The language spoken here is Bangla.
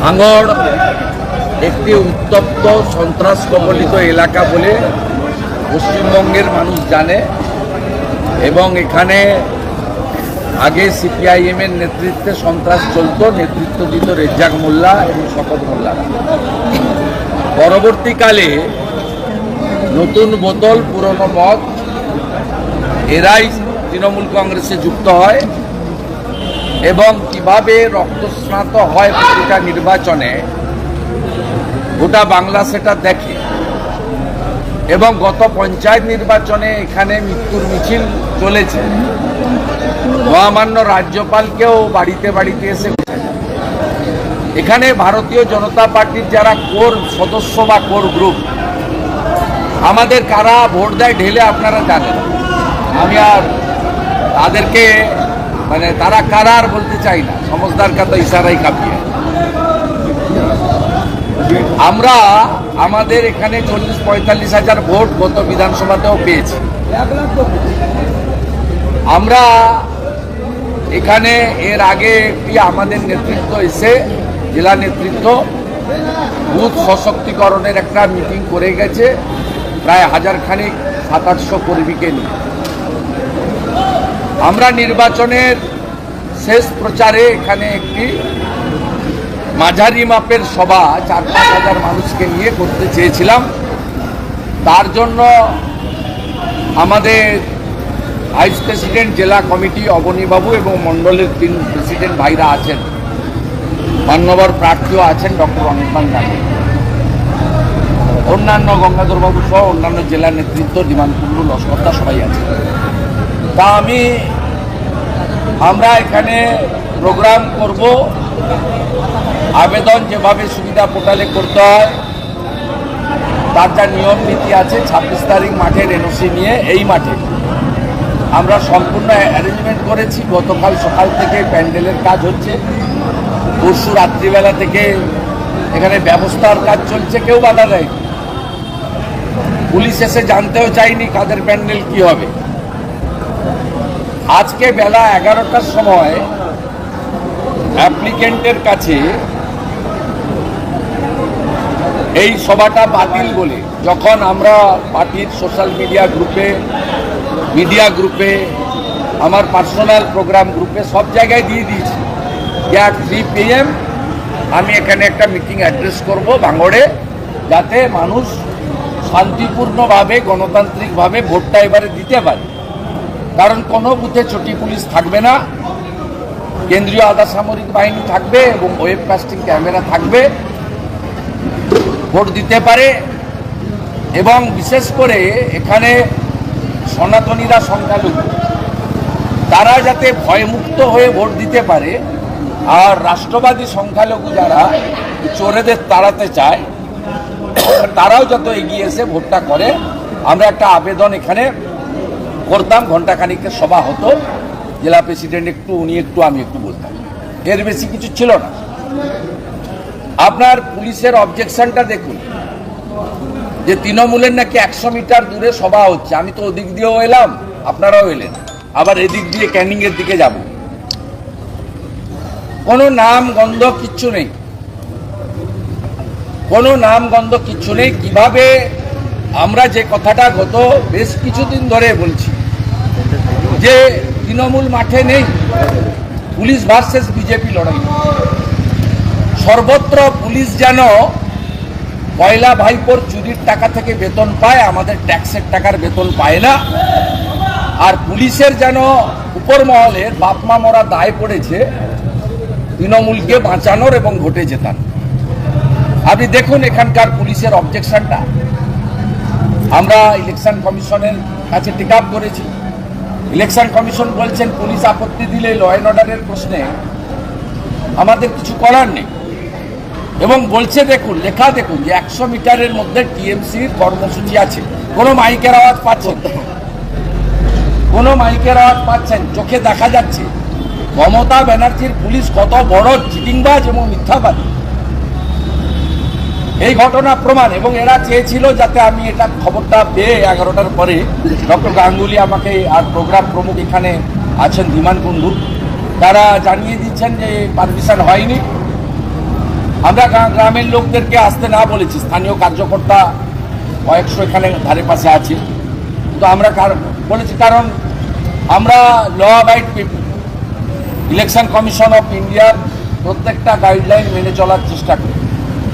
ভাঙড় একটি উত্তপ্ত সন্ত্রাস কবলিত এলাকা বলে পশ্চিমবঙ্গের মানুষ জানে এবং এখানে আগে সিপিআইএমের নেতৃত্বে সন্ত্রাস চলত, নেতৃত্ব দিত রেজ্জাক মোল্লা এবং শকত মোল্লারা। পরবর্তীকালে নতুন বোতল পুরনো মদ এরাই তৃণমূল কংগ্রেসে যুক্ত হয় এবং কিভাবে রক্তস্নাত হয় প্রতিটা নির্বাচনে গোটা বাংলা সেটা দেখে। এবং গত পঞ্চায়েত নির্বাচনে এখানে মৃত্যুর মিছিল চলেছে, মহামান্য রাজ্যপালকেও বাড়িতে বাড়িতে এসে এখানে ভারতীয় জনতা পার্টির যারা কোর সদস্য বা কোর গ্রুপ আমাদের কারা ভোট দেয় ঢেলে আপনারা জানেন। আমি আর তাদেরকে তারা কারা আর বলতে চাই না, সমঝদার কথা ইশারাই কাঁপিয়ে। আমরা আমাদের এখানে 40-45 হাজার ভোট গত বিধানসভাতেও পেয়েছি। আমরা এখানে এর আগে একটি আমাদের নেতৃত্ব এসে জেলা নেতৃত্ব বুথ সশক্তিকরণের একটা মিটিং করে গেছে প্রায় 1000 খানিক 700-800 কর্মীকে নিয়ে। আমরা নির্বাচনের শেষ প্রচারে এখানে একটি মাঝারি মাপের সভা 4-5 হাজার মানুষকে নিয়ে করতে চেয়েছিলাম। তার জন্য আমাদের ভাইস প্রেসিডেন্ট জেলা কমিটি অবনীবাবু এবং মণ্ডলের 3 প্রেসিডেন্ট ভাইরা আছেন, মান্যবর প্রার্থীও আছেন ডক্টর অনির্বাণ গান্ধী, অন্যান্য গঙ্গাধরবাবু সহ অন্যান্য জেলা নেতৃত্ব দিমান কুন্ডু লস্করদা সবাই আছে। তা আমরা এখানে প্রোগ্রাম করব, আবেদন যেভাবে সুবিধা পোর্টালে করতে হয় তার যা নিয়ম নীতি আছে 26 তারিখ মাঠের এনওসি নিয়ে এই মাঠে আমরা সম্পূর্ণ অ্যারেঞ্জমেন্ট করেছি। গতকাল সকাল থেকে প্যান্ডেলের কাজ হচ্ছে, পরশু রাত্রিবেলা থেকে এখানে ব্যবস্থার কাজ চলছে, কেউ বাধা দেয়নি। পুলিশ এসে জানতেও চাইনি কাদের প্যান্ডেল কি হবে। আজকে বেলা 11টার সময় অ্যাপ্লিকেন্টের কাছে এই সভাটা বাতিল বলে যখন আমরা পার্টির সোশ্যাল মিডিয়া গ্রুপে আমার পার্সোনাল প্রোগ্রাম গ্রুপে সব জায়গায় দিয়ে দিয়েছি যে 3 PM আমি এখানে একটা মিটিং অ্যাড্রেস করব ভাঙড়ে, যাতে মানুষ শান্তিপূর্ণভাবে গণতান্ত্রিকভাবে ভোটটা এবারে দিতে পারে। কারণ কোনো বুথে চটি পুলিশ থাকবে না, কেন্দ্রীয় আধা সামরিক বাহিনী থাকবে এবং ওয়েবকাস্টিং ক্যামেরা থাকবে, ভোট দিতে পারে। এবং বিশেষ করে এখানে সনাতনীরা সংখ্যালঘু, তারা যাতে ভয়মুক্ত হয়ে ভোট দিতে পারে, আর রাষ্ট্রবাদী সংখ্যালঘু যারা চোরেদের তাড়াতে চায় তারাও যত এগিয়ে এসে ভোটটা করে। আমরা একটা আবেদন এখানে করতাম, ঘণ্টাখানিকের সভা হতো, জেলা প্রেসিডেন্ট একটু, উনি একটু, আমি একটু বলতাম, এর বেশি কিছু ছিল না। আপনার পুলিশের অবজেকশনটা দেখুন যে তৃণমূলের নাকি 100 মিটার দূরে সভা হচ্ছে। আমি তো ওদিক দিয়েও এলাম, আপনারাও এলেন, আবার এদিক দিয়ে ক্যানিংয়ের দিকে যাব। কোনো নাম গন্ধ কিচ্ছু নেই, কোনো নাম গন্ধ কিচ্ছু নেই। কিভাবে আমরা যে কথাটা গত বেশ কিছুদিন ধরে বলছি যে তৃণমূল মাঠে নেই, পুলিশ ভার্সেস বিজেপি লড়াই, সর্বত্র পুলিশ যেন পয়লা ভাইপোর চুরির টাকা থেকে বেতন পায়, আমাদের ট্যাক্সের টাকার বেতন পায় না। আর পুলিশের যেন উপর মহলের বাপমা মরা দায় পড়েছে তৃণমূলকে বাঁচানোর এবং ভোটে জেতান। আপনি দেখুন এখানকার পুলিশের অবজেকশনটা আমরা ইলেকশন কমিশনের কাছে টেক আপ করেছি। ইলেকশন কমিশন বলছেন পুলিশ আপত্তি দিলে ল অ্যান্ড অর্ডারের প্রশ্নে আমাদের কিছু করার নেই, এবং বলছে দেখুন লেখা দেখুন যে 100 মিটারের মধ্যে টিএমসির কর্মসূচি আছে। কোনো মাইকের আওয়াজ পাচ্ছেন, কোনো মাইকের আওয়াজ পাচ্ছেন, চোখে দেখা যাচ্ছে মমতা ব্যানার্জির পুলিশ কত বড় চিটিংবাজ এবং মিথ্যাবাদী। এই ঘটনা প্রমাণ। এবং এরা চেয়েছিল যাতে আমি এটা খবরটা পেয়ে 11টার পরে ডক্টর গাঙ্গুলি আমাকে, আর প্রোগ্রাম প্রমুখ এখানে আছেন ধীমান কুন্ডু, তারা জানিয়ে দিচ্ছেন যে পারমিশন হয়নি। আমরা গ্রামের লোকদেরকে আসতে না বলেছি, স্থানীয় কার্যকর্তা কয়েকশো এখানে ধারে পাশে আছে, তো আমরা বলেছি কারণ আমরা law abide people, election commission of ইন্ডিয়ার প্রত্যেকটা গাইডলাইন মেনে চলার চেষ্টা করি।